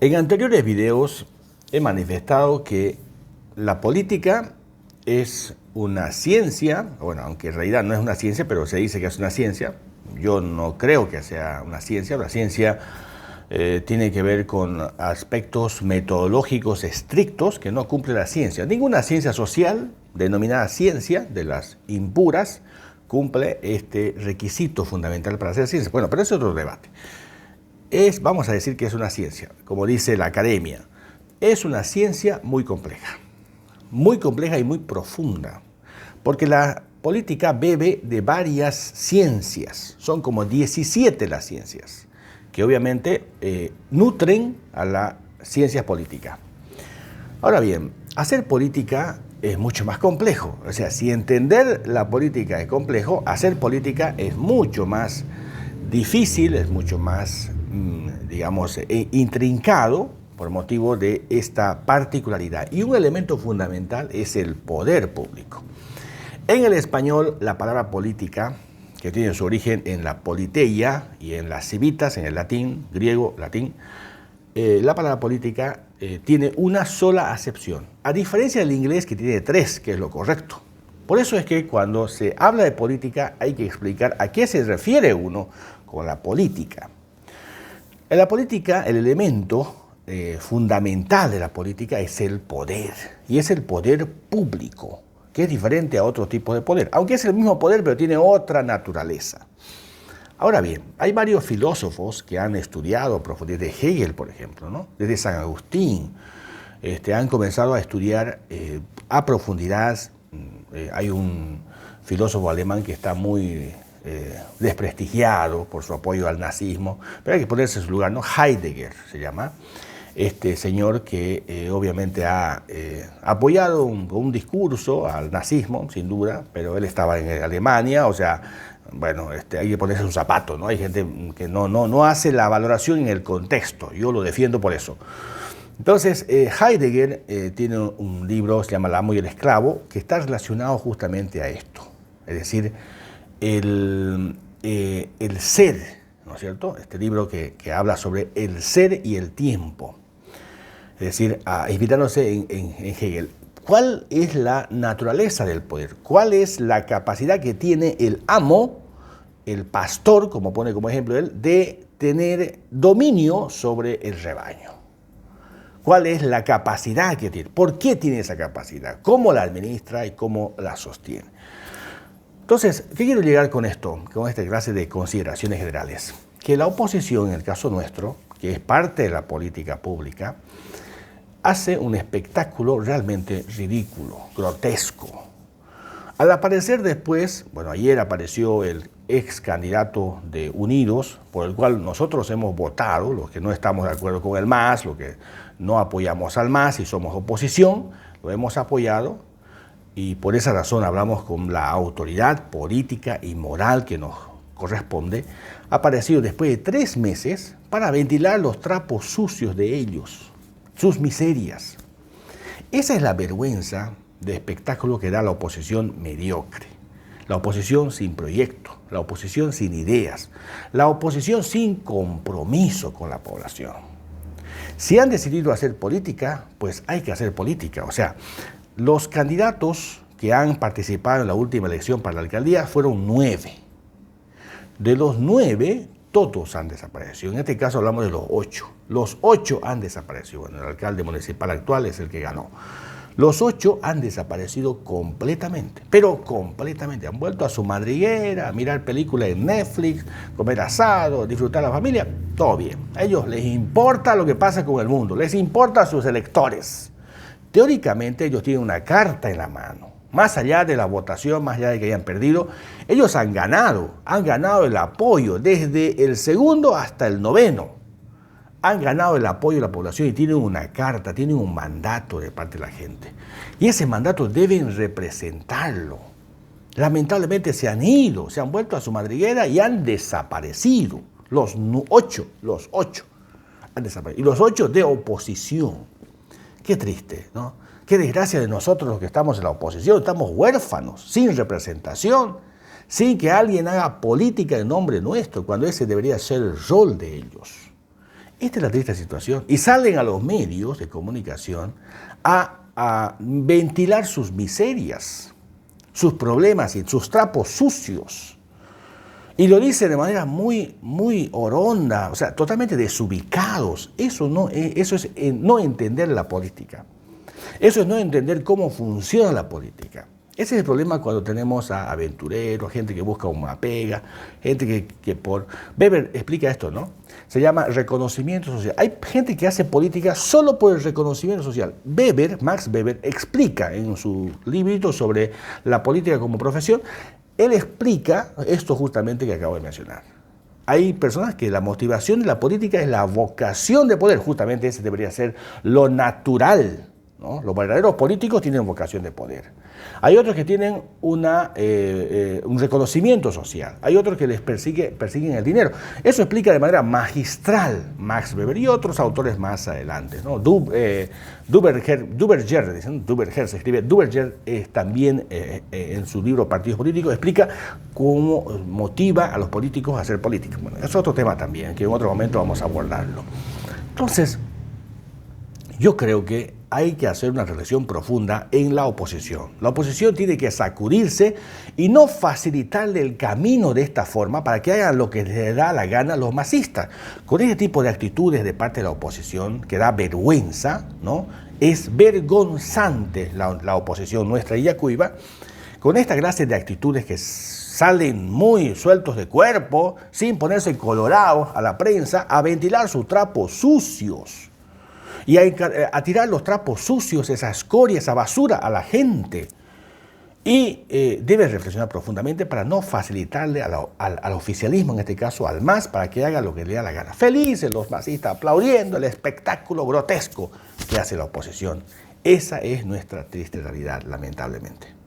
En anteriores videos he manifestado que la política es una ciencia, bueno, aunque en realidad no es una ciencia, pero se dice que es una ciencia. Yo no creo que sea una ciencia. La ciencia tiene que ver con aspectos metodológicos estrictos que no cumple la ciencia. Ninguna ciencia social, denominada ciencia, de las impuras, cumple este requisito fundamental para ser ciencia. Bueno, pero ese es otro debate. Vamos a decir que es una ciencia, como dice la academia. Es una ciencia muy compleja y muy profunda, porque la política bebe de varias ciencias. Son como 17 las ciencias, que obviamente nutren a la ciencia política. Ahora bien, hacer política es mucho más complejo. O sea, si entender la política es complejo, hacer política es mucho más difícil, es mucho más, digamos, intrincado por motivo de esta particularidad. Y un elemento fundamental es el poder público. En el español, la palabra política, que tiene su origen en la politeia y en las civitas, en el latín, griego, latín, la palabra política tiene una sola acepción, a diferencia del inglés que tiene tres, que es lo correcto. Por eso es que cuando se habla de política hay que explicar a qué se refiere uno con la política. En la política, el elemento fundamental de la política es el poder, y es el poder público, que es diferente a otro tipo de poder, aunque es el mismo poder, pero tiene otra naturaleza. Ahora bien, hay varios filósofos que han estudiado, desde Hegel, por ejemplo, ¿no? Desde San Agustín, han comenzado a estudiar a profundidad. Hay un filósofo alemán que está muy desprestigiado por su apoyo al nazismo, pero hay que ponerse en su lugar, ¿no? Heidegger se llama. Este señor que obviamente ha apoyado un discurso al nazismo, sin duda, pero él estaba en Alemania, o sea, bueno, hay que ponerse un zapato, ¿no? Hay gente que no hace la valoración en el contexto, yo lo defiendo por eso. Entonces, Heidegger tiene un libro, se llama El amo y el esclavo, que está relacionado justamente a esto, es decir, el ser, ¿no es cierto? Este libro que habla sobre el ser y el tiempo. Es decir, inspirándose en Hegel. ¿Cuál es la naturaleza del poder? ¿Cuál es la capacidad que tiene el amo, el pastor, como pone como ejemplo él, de tener dominio sobre el rebaño? ¿Cuál es la capacidad que tiene? ¿Por qué tiene esa capacidad? ¿Cómo la administra y cómo la sostiene? Entonces, ¿qué quiero llegar con esto? Con esta clase de consideraciones generales. Que la oposición, en el caso nuestro, que es parte de la política pública, hace un espectáculo realmente ridículo, grotesco. Al aparecer después, bueno, ayer apareció el ex candidato de Unidos, por el cual nosotros hemos votado, los que no estamos de acuerdo con el MAS, los que no apoyamos al MAS y somos oposición, lo hemos apoyado y por esa razón hablamos con la autoridad política y moral que nos corresponde. Ha aparecido después de 3 meses para ventilar los trapos sucios de ellos, sus miserias. Esa es la vergüenza de espectáculo que da la oposición mediocre, la oposición sin proyecto, la oposición sin ideas, la oposición sin compromiso con la población. Si han decidido hacer política, pues hay que hacer política. O sea, los candidatos que han participado en la última elección para la alcaldía fueron 9. De los 9, todos han desaparecido. En este caso hablamos de los 8. Los 8 han desaparecido. Bueno, el alcalde municipal actual es el que ganó. Los 8 han desaparecido completamente, pero completamente. Han vuelto a su madriguera, a mirar películas en Netflix, comer asado, disfrutar a la familia, todo bien. A ellos les importa lo que pasa con el mundo, les importa a sus electores. Teóricamente ellos tienen una carta en la mano. Más allá de la votación, más allá de que hayan perdido, ellos han ganado el apoyo desde el segundo hasta el 9º. Han ganado el apoyo de la población y tienen una carta, tienen un mandato de parte de la gente. Y ese mandato deben representarlo. Lamentablemente se han ido, se han vuelto a su madriguera y han desaparecido. Los 8 han desaparecido. Y los 8 de oposición. Qué triste, ¿no? Qué desgracia de nosotros los que estamos en la oposición, estamos huérfanos, sin representación, sin que alguien haga política en nombre nuestro, cuando ese debería ser el rol de ellos. Esta es la triste situación. Y salen a los medios de comunicación a ventilar sus miserias, sus problemas y sus trapos sucios. Y lo dicen de manera muy oronda, o sea, totalmente desubicados. Eso es no entender la política. Eso es no entender cómo funciona la política. Ese es el problema cuando tenemos a aventureros, gente que busca una pega, gente que por... Weber explica esto, ¿no? Se llama reconocimiento social. Hay gente que hace política solo por el reconocimiento social. Max Weber, explica en su librito sobre la política como profesión, él explica esto justamente que acabo de mencionar. Hay personas que la motivación de la política es la vocación de poder. Justamente ese debería ser lo natural, ¿no? Los verdaderos políticos tienen vocación de poder. Hay otros que tienen un reconocimiento social. Hay otros que les persiguen el dinero. Eso explica de manera magistral Max Weber y otros autores más adelante, ¿no? Duverger se escribe. Duverger también en su libro Partidos Políticos explica cómo motiva a los políticos a hacer política. Bueno, es otro tema también, que en otro momento vamos a abordarlo. Entonces, yo creo que hay que hacer una reflexión profunda en la oposición. La oposición tiene que sacudirse y no facilitarle el camino de esta forma para que hagan lo que les da la gana a los masistas. Con este tipo de actitudes de parte de la oposición, que da vergüenza, ¿no? Es vergonzante la oposición nuestra y Yacuiba, con esta clase de actitudes que salen muy sueltos de cuerpo, sin ponerse colorados a la prensa, a ventilar sus trapos sucios. Y a tirar los trapos sucios, esa escoria, esa basura a la gente. Y debe reflexionar profundamente para no facilitarle al oficialismo, en este caso al MAS, para que haga lo que le da la gana. Felices los masistas, aplaudiendo el espectáculo grotesco que hace la oposición. Esa es nuestra triste realidad, lamentablemente.